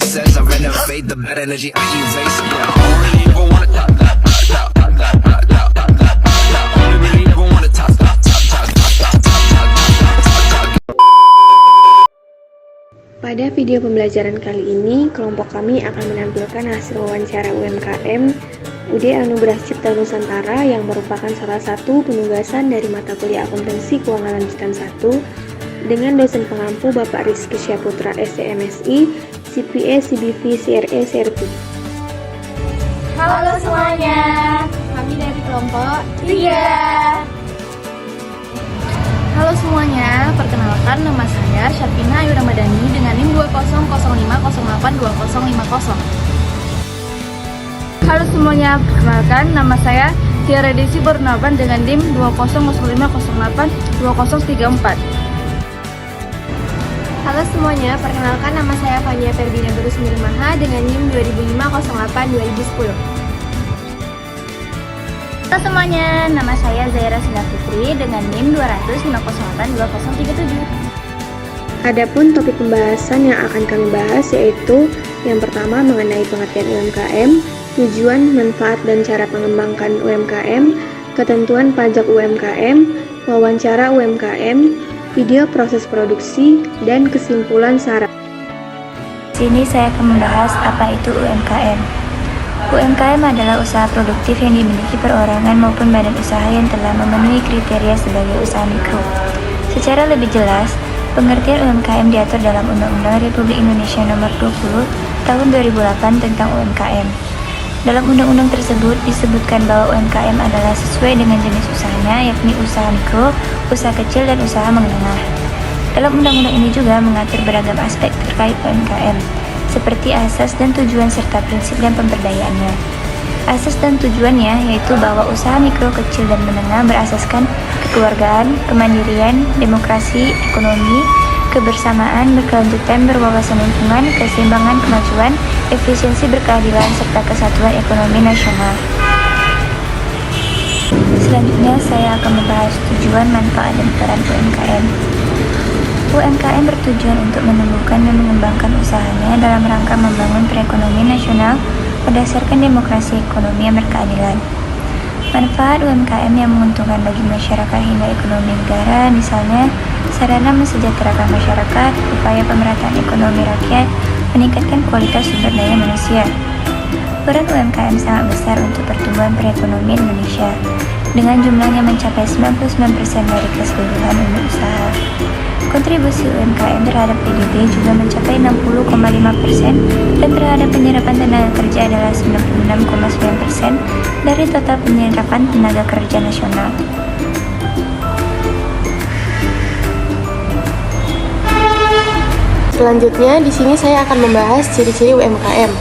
says I renovate the bad energy I erase. Yeah, I don't really ever wanna talk. Only really ever wanna talk. Pada video pembelajaran kali ini, kelompok kami akan menampilkan hasil wawancara UMKM UD Anugerah Cipta Nusantara yang merupakan salah satu penugasan dari mata kuliah akuntansi keuangan lanjutan 1 dengan dosen pengampu Bapak Rizky Syaputra SCMSI, CPA, CBV, CRE, CRP. Halo semuanya, kami dari kelompok 3. Halo semuanya, perkenalkan nama saya Syafina Ayu Ramadhani dengan NIM 2005082050. Halo semuanya, perkenalkan nama saya Tiara Desi Bornaban dengan NIM 2005082034. Halo semuanya, perkenalkan nama saya Fania Ferbina Berus Mirmaha dengan NIM 2005082010. Halo semuanya, nama saya Zaira Sinda Fitri dengan NIM 200582037. Adapun topik pembahasan yang akan kami bahas yaitu yang pertama mengenai pengertian UMKM, tujuan, manfaat, dan cara mengembangkan UMKM, ketentuan pajak UMKM, wawancara UMKM, video proses produksi, dan kesimpulan syarat. Sini saya akan membahas apa itu UMKM. UMKM adalah usaha produktif yang dimiliki perorangan maupun badan usaha yang telah memenuhi kriteria sebagai usaha mikro. Secara lebih jelas, pengertian UMKM diatur dalam Undang-Undang Republik Indonesia Nomor 20 Tahun 2008 tentang UMKM. Dalam undang-undang tersebut disebutkan bahwa UMKM adalah sesuai dengan jenis usahanya, yakni usaha mikro, usaha kecil, dan usaha menengah. Dalam undang-undang ini juga mengatur beragam aspek terkait UMKM, seperti asas dan tujuan serta prinsip dan pemberdayaannya. Asas dan tujuannya yaitu bahwa usaha mikro, kecil, dan menengah berasaskan kekeluargaan, kemandirian, demokrasi, ekonomi, kebersamaan, berkelanjutan, berwawasan lingkungan, keseimbangan, kemajuan, efisiensi, berkeadilan, serta kesatuan ekonomi nasional. Selanjutnya saya akan membahas tujuan, manfaat, dan peran UMKM. UMKM bertujuan untuk menumbuhkan dan mengembangkan usahanya dalam rangka membangun perekonomian nasional berdasarkan demokrasi ekonomi yang berkeadilan. Manfaat UMKM yang menguntungkan bagi masyarakat hingga ekonomi negara, misalnya sarana mensejahterakan masyarakat, upaya pemerataan ekonomi rakyat, meningkatkan kualitas sumber daya manusia. Peran UMKM sangat besar untuk pertumbuhan perekonomian Indonesia, dengan jumlahnya mencapai 99% dari keseluruhan unit usaha. Kontribusi UMKM terhadap PDB juga mencapai 60,5% dan terhadap penyerapan tenaga kerja adalah 96,9% dari total penyerapan tenaga kerja nasional. Selanjutnya, di sini saya akan membahas ciri-ciri UMKM.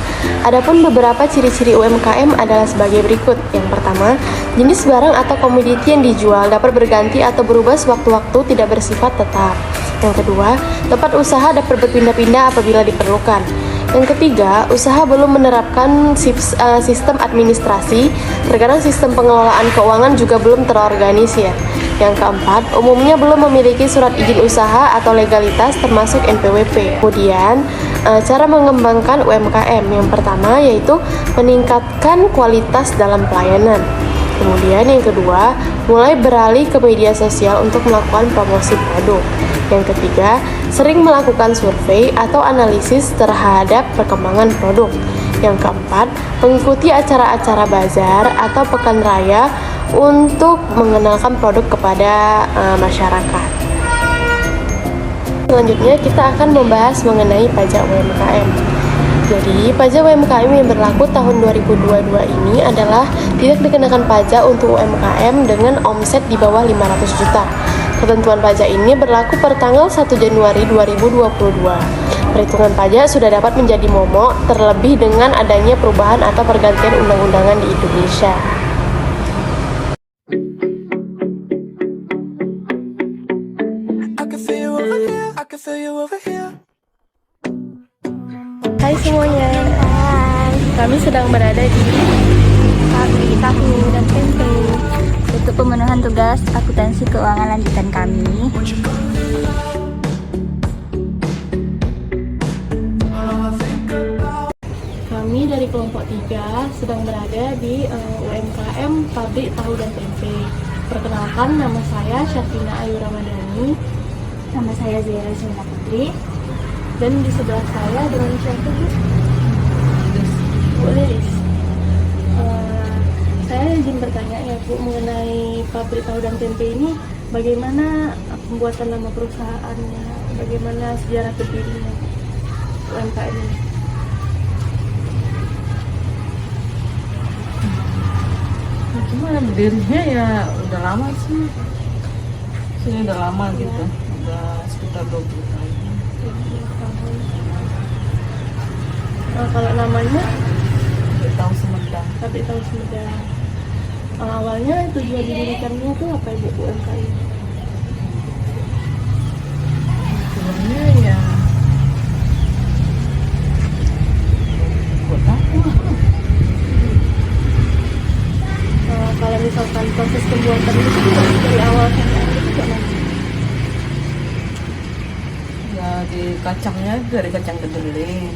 Adapun beberapa ciri-ciri UMKM adalah sebagai berikut. Yang pertama, jenis barang atau komoditi yang dijual dapat berganti atau berubah sewaktu-waktu, tidak bersifat tetap. Yang kedua, tempat usaha dapat berpindah-pindah apabila diperlukan. Yang ketiga, usaha belum menerapkan sistem administrasi, terkadang sistem pengelolaan keuangan juga belum terorganisir. Yang keempat, umumnya belum memiliki surat izin usaha atau legalitas termasuk NPWP. Kemudian, cara mengembangkan UMKM yang pertama yaitu meningkatkan kualitas dalam pelayanan. Kemudian yang kedua, mulai beralih ke media sosial untuk melakukan promosi produk. Yang ketiga, sering melakukan survei atau analisis terhadap perkembangan produk. Yang keempat, mengikuti acara-acara bazar atau pekan raya untuk mengenalkan produk kepada masyarakat. Selanjutnya kita akan membahas mengenai pajak UMKM. Jadi, pajak UMKM yang berlaku tahun 2022 ini adalah tidak dikenakan pajak untuk UMKM dengan omset di bawah 500 juta. Ketentuan pajak ini berlaku per tanggal 1 Januari 2022. Perhitungan pajak sudah dapat menjadi momok, terlebih dengan adanya perubahan atau pergantian undang-undangan di Indonesia. Hai semuanya. Kami sedang berada di pabrik tahu dan tempe untuk pemenuhan tugas akuntansi keuangan lanjutan kami. kelompok 3 sedang berada di UMKM Pabrik Tahu dan Tempe. Perkenalkan, nama saya Syafina Ayu Ramadhani. Nama saya Zaira Sina Putri. Dan di sebelah saya dengan siapa Bu? Bu Lilis. Saya izin bertanya ya Bu mengenai Pabrik Tahu dan Tempe ini, bagaimana pembuatan nama perusahaannya, bagaimana sejarah berdirinya UMKM ini? Cuma berdirinya ya udah lama sih. Sudah udah lama gitu. Udah sekitar 20 tahun. Kalau namanya Tahu Sumedang. Pabrik Tahu Sumedang. Awalnya tujuan didirikannya tuh apa Ibu UMKM? Sebenarnya ya buat apa? Kalau misalkan proses pembuatan itu dari awal sampai akhir itu gimana? Ya di kacangnya dari kacang kedelai.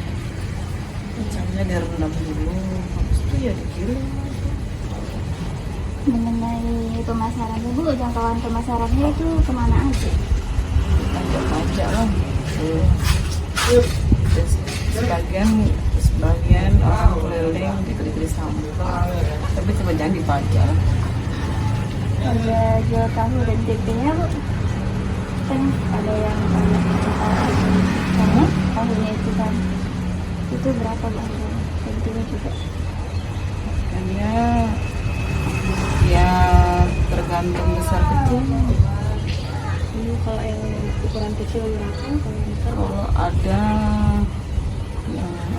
Kacangnya direndam dulu. Habis itu ya dikirim. Mengenai pemasarannya Bu, jangkauan pemasarannya itu kemana aja? Pajak lah. Sebagian orang keliling diberi sampah, tapi sebenarnya dipajak. Ada jual tahu dan tempenya Bu, kan ada yang banyak tahunya itu kan, itu berapa Bu? Tempenya juga Harganya ya tergantung besar kecil. Ini kalau yang ukuran kecil berapa? Kalau yang besar Kalau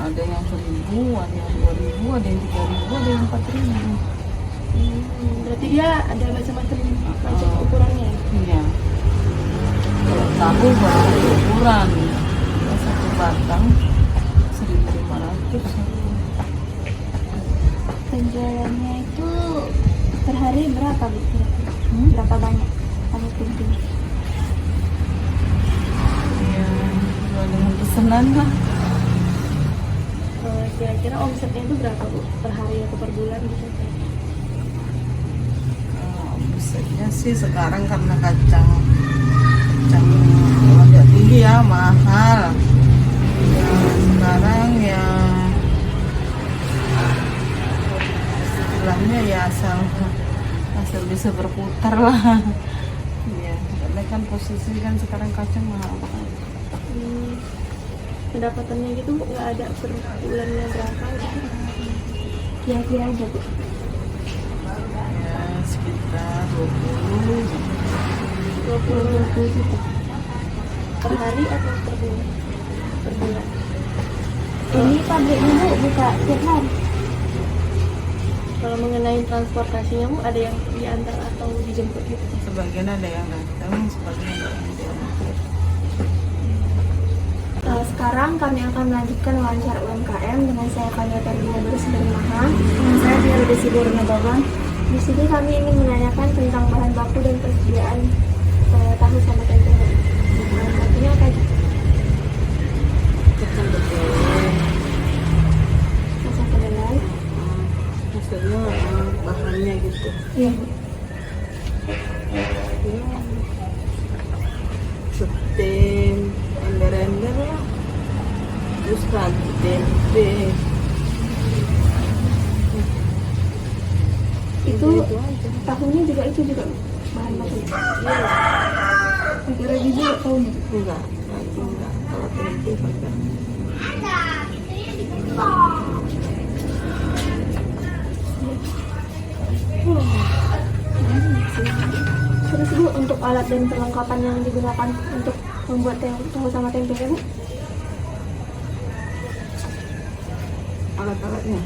ada yang 1.000, ada yang 2.000, ada yang 3.000, ada yang 4.000. berarti dia ada macam-macam ukurannya. Iya. Kalau tahu baru ukuran, satu batang 1.500. penjualannya itu per hari berapa Bu? Berapa banyak tahu tempe? Ya, jual dengan pesanan lah. Kira-kira omsetnya itu berapa Bu? Per hari atau per bulan gitu? Omsetnya sih sekarang karena kacang agak tinggi ya, mahal. Ya, sekarang ya istilahnya ya asal bisa berputar lah. Ya, karena kan posisi kan sekarang kacang mahal. Pendapatannya gitu Bu, nggak ada per bulannya berapa gitu? Kira-kira aja Bu. Ya, sekitar 20 juta per hari atau per bulan? Per bulan. Ini pabriknya Bu buka tiap hari? Kalau mengenai transportasinya Bu, ada yang diantar atau dijemput gitu? Sebagian ada yang datang, sebagian ada yang diantar. Sekarang kami akan melanjutkan wawancara UMKM dengan saya Fania Ferdina Durus dari Maha. Dengan saya Tia Desi Borna Babang. Di sini kami ingin menanyakan tentang bahan baku dan persediaan tahu sama tempe. Bahan bakunya apa aja? Kacang kedelai. Kacang kedelai. Maksudnya bahannya gitu. Iya. Setem, ember-ember lah. Terus ragi tempe. Itu aja. tahunya juga bahan baku. Negara juga tahunya. Enggak, ragi enggak. Kalau tempe pakai. Terus Bu, untuk alat dan perlengkapan yang digunakan untuk membuat tahu sama tempe Bu? Alat-alatnya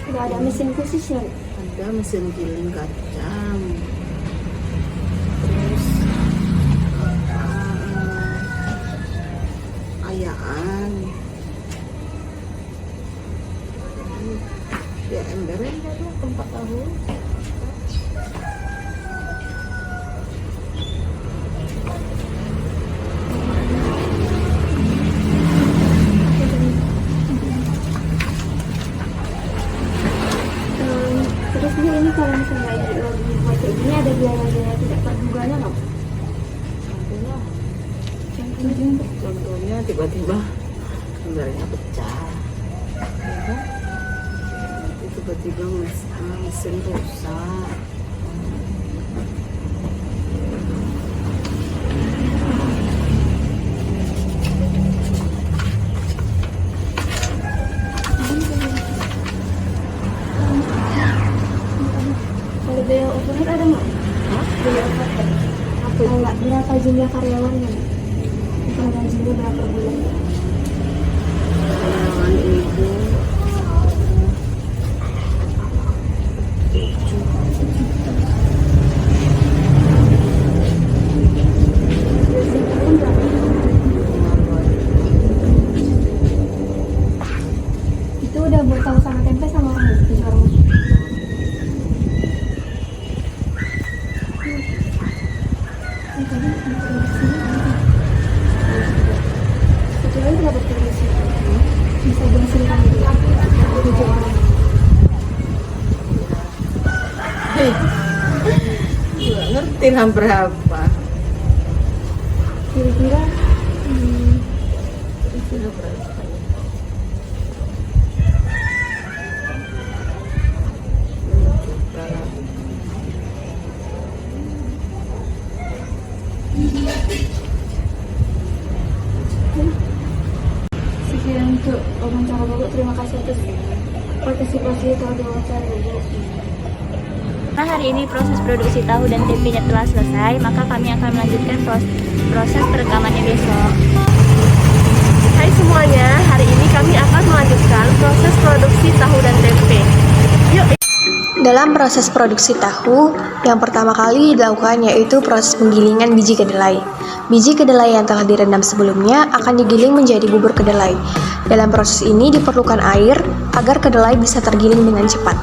Nggak ada mesin khususnya Bu? ada mesin giling kacang, terus ayaan, ya ember-ember lah tempat tahu. Contohnya tiba-tiba gambarnya pecah, ya kan? Tiba-tiba mesin rusak. Kalau biaya overhead ada nggak? Biaya overhead. Apa nggak? Berapa jumlah karyawannya? Kalau gajinya berapa bulan? Karyawan ibu Itu udah buat tahu sama tempe sama orang 7 orang. Kecuali berapa produksi? Bisa berhasilkan 7 orang. nggak ngerti lah berapa. Kira-kira Kira-kira berapa? Juta lah. sekian untuk wawancara Bobo. Terima kasih atas partisipasi itu di wawancara Bobo. Nah, hari ini proses produksi tahu dan tempenya telah selesai, maka kami akan melanjutkan proses perekamannya besok. Hai semuanya, hari ini kami akan melanjutkan proses produksi tahu dan tempe. Yuk. Dalam proses produksi tahu, yang pertama kali dilakukan yaitu proses penggilingan biji kedelai. Biji kedelai yang telah direndam sebelumnya akan digiling menjadi bubur kedelai. Dalam proses ini diperlukan air agar kedelai bisa tergiling dengan cepat.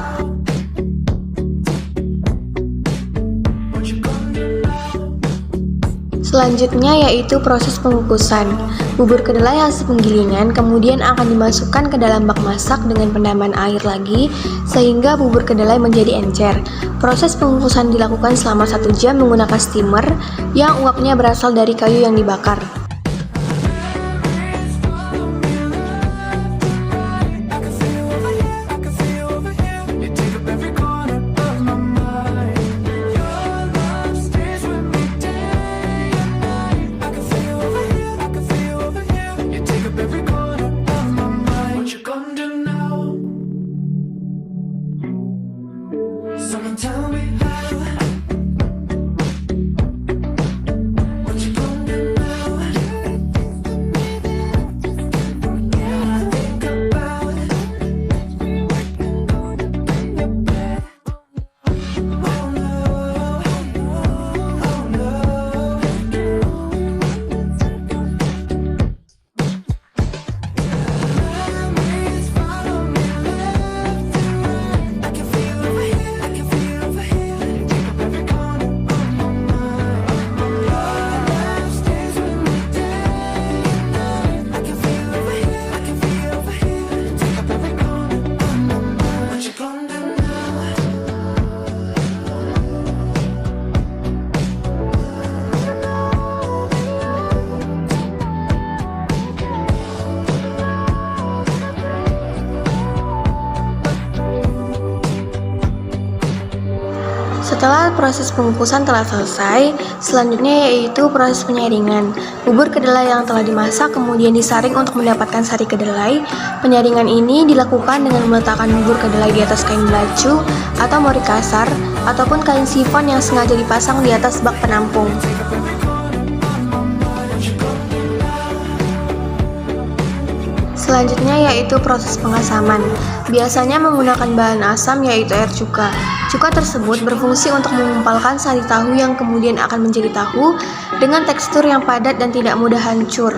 Selanjutnya yaitu proses pengukusan. Bubur kedelai hasil penggilingan kemudian akan dimasukkan ke dalam bak masak dengan penambahan air lagi sehingga bubur kedelai menjadi encer. Proses pengukusan dilakukan selama 1 jam menggunakan steamer yang uapnya berasal dari kayu yang dibakar. Setelah proses pengukusan telah selesai, selanjutnya yaitu proses penyaringan. Bubur kedelai yang telah dimasak kemudian disaring untuk mendapatkan sari kedelai. Penyaringan ini dilakukan dengan meletakkan bubur kedelai di atas kain belacu atau mori kasar ataupun kain sifon yang sengaja dipasang di atas bak penampung. Selanjutnya yaitu proses pengasaman. Biasanya menggunakan bahan asam yaitu air cuka. Cuka tersebut berfungsi untuk mengumpalkan sari tahu yang kemudian akan menjadi tahu dengan tekstur yang padat dan tidak mudah hancur.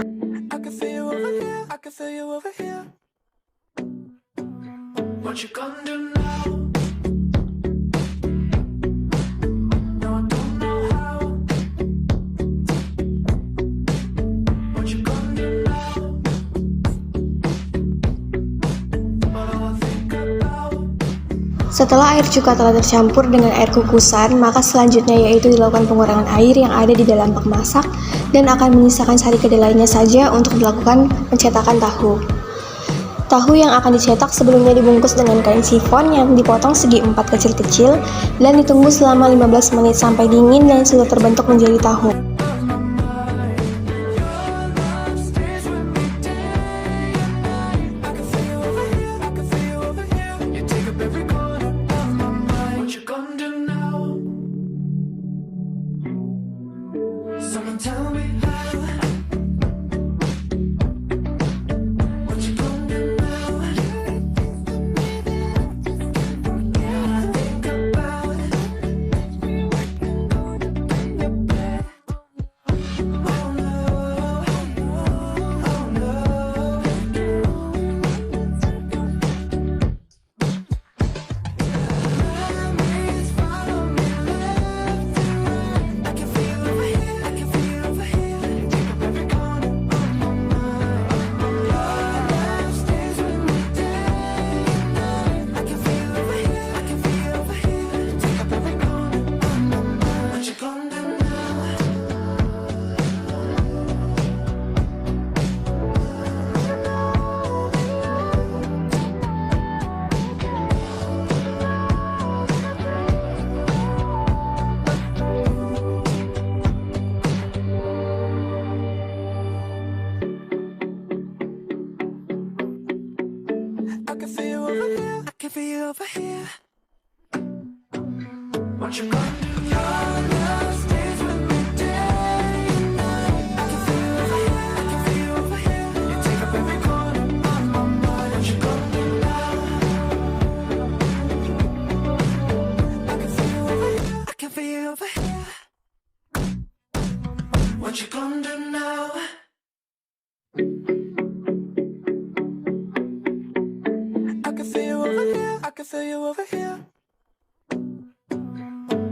Setelah air cuka telah tercampur dengan air kukusan, maka selanjutnya yaitu dilakukan pengurangan air yang ada di dalam bak masak dan akan menyisakan sari kedelainya saja untuk dilakukan pencetakan tahu. Tahu yang akan dicetak sebelumnya dibungkus dengan kain sifon yang dipotong segi 4 kecil-kecil dan ditunggu selama 15 menit sampai dingin dan sudah terbentuk menjadi tahu.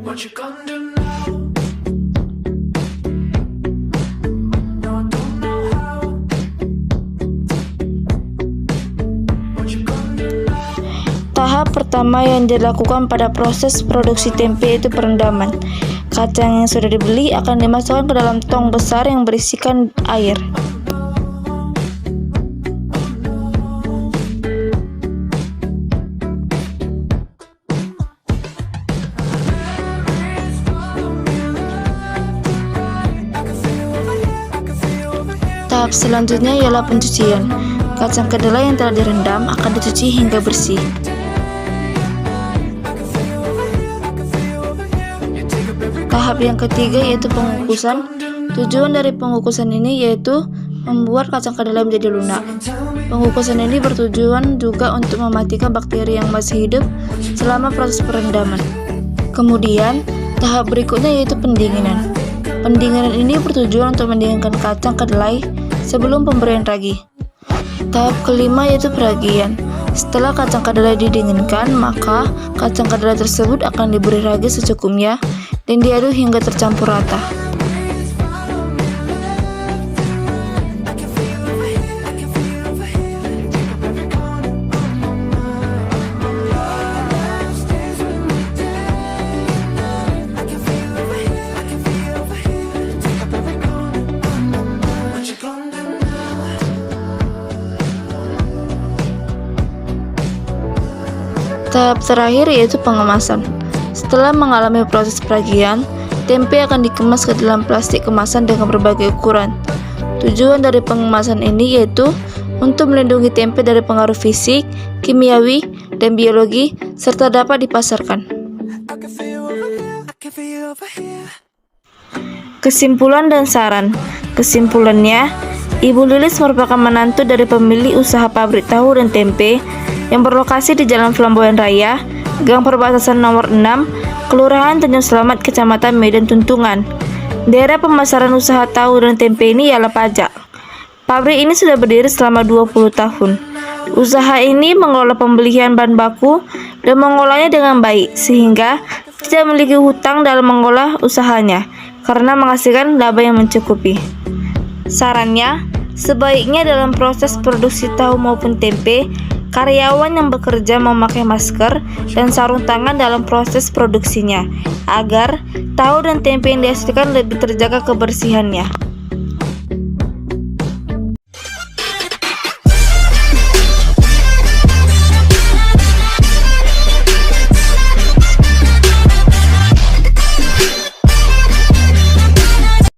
What you gonna do now? No, I don't know how. What you gonna do now? Tahap pertama yang dilakukan pada proses produksi tempe itu perendaman. Kacang yang sudah dibeli akan dimasukkan ke dalam tong besar yang berisikan air. Tahap selanjutnya ialah pencucian. Kacang kedelai yang telah direndam akan dicuci hingga bersih. Tahap yang ketiga yaitu pengukusan. Tujuan dari pengukusan ini yaitu membuat kacang kedelai menjadi lunak. Pengukusan ini bertujuan juga untuk mematikan bakteri yang masih hidup selama proses perendaman. Kemudian, tahap berikutnya yaitu pendinginan. Pendinginan ini bertujuan untuk mendinginkan kacang kedelai sebelum pemberian ragi. Tahap kelima yaitu peragian. Setelah kacang kedelai didinginkan, maka kacang kedelai tersebut akan diberi ragi secukupnya dan diaduk hingga tercampur rata. Tahap terakhir yaitu pengemasan. Setelah mengalami proses peragian, tempe akan dikemas ke dalam plastik kemasan dengan berbagai ukuran. Tujuan dari pengemasan ini yaitu untuk melindungi tempe dari pengaruh fisik, kimiawi, dan biologi, serta dapat dipasarkan. Kesimpulan dan saran. Kesimpulannya, Ibu Lilis merupakan menantu dari pemilik usaha pabrik tahu dan tempe yang berlokasi di Jalan Flamboyan Raya, Gang Perbatasan nomor 6, Kelurahan Tanjung Selamat, Kecamatan Medan Tuntungan. Daerah pemasaran usaha tahu dan tempe ini ialah Pajak. Pabrik ini sudah berdiri selama 20 tahun. Usaha ini mengelola pembelian bahan baku dan mengolahnya dengan baik, sehingga tidak memiliki hutang dalam mengolah usahanya, karena menghasilkan laba yang mencukupi. Sarannya, sebaiknya dalam proses produksi tahu maupun tempe, Karyawan yang bekerja memakai masker dan sarung tangan dalam proses produksinya, agar tahu dan tempe yang dihasilkan lebih terjaga kebersihannya.